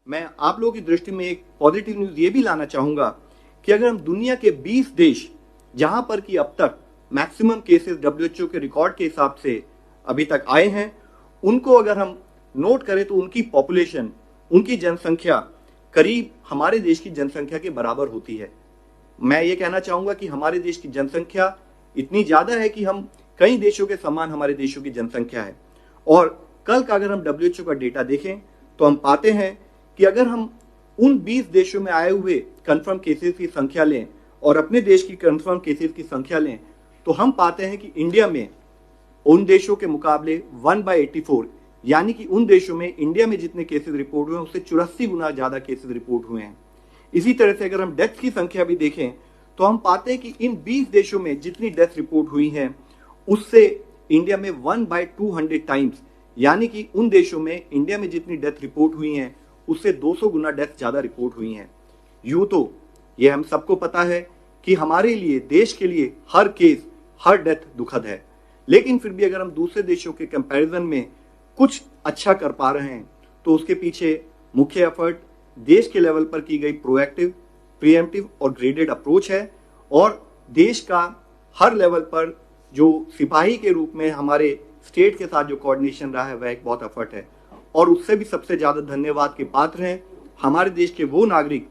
मैं आप लोगों की दृष्टि में एक पॉजिटिव न्यूज ये भी लाना चाहूंगा कि अगर हम दुनिया के 20 देश जहां पर कि अब तक मैक्सिमम केसेस WHO के रिकॉर्ड के हिसाब से अभी तक आए हैं, उनको अगर हम नोट करें तो उनकी पॉपुलेशन, उनकी जनसंख्या करीब हमारे देश की जनसंख्या के बराबर होती है। मैं ये कहना चाहूंगा कि हमारे देश की जनसंख्या इतनी ज्यादा है कि हम कई देशों के समान हमारे देशों की जनसंख्या है। और कल का अगर हम WHO का डेटा देखें तो हम पाते हैं कि अगर हम उन 20 देशों में आए हुए कंफर्म केसेस की संख्या लें और अपने देश की कंफर्म केसेस की संख्या लें तो हम पाते हैं कि इंडिया में उन देशों के मुकाबले 1/84, यानी कि उन देशों में इंडिया में जितने केसेस रिपोर्ट हुए हैं उससे 84 गुना ज्यादा केसेस रिपोर्ट हुए हैं। इसी तरह से अगर हम डेथ की संख्या भी देखें तो हम पाते हैं कि इन 20 देशों में जितनी डेथ रिपोर्ट हुई हैं उससे इंडिया में 1/200 टाइम्स, यानी कि उन देशों में इंडिया में जितनी डेथ रिपोर्ट हुई हैं उससे 200 गुना डेथ ज्यादा रिपोर्ट हुई हैं। यूं तो ये हम सबको पता है कि हमारे लिए, देश के लिए हर केस, हर डेथ दुखद है, लेकिन फिर भी अगर हम दूसरे देशों के कंपैरिजन में कुछ अच्छा कर पा रहे हैं तो उसके पीछे मुख्य एफर्ट देश के लेवल पर की गई प्रोएक्टिव, प्रीएम्प्टिव और ग्रेडेड अप्रोच है। और देश का हर लेवल पर जो सिपाही के रूप में हमारे स्टेट के साथ जो कोऑर्डिनेशन रहा है वह एक बहुत एफर्ट है। और उससे भी सबसे ज्यादा धन्यवाद के पात्र हैं हमारे देश के वो नागरिक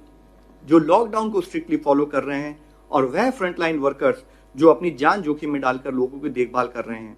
जो लॉकडाउन को स्ट्रिक्टली फॉलो कर रहे हैं और वह फ्रंटलाइन वर्कर्स जो अपनी जान जोखिम में डालकर लोगों की देखभाल कर रहे हैं।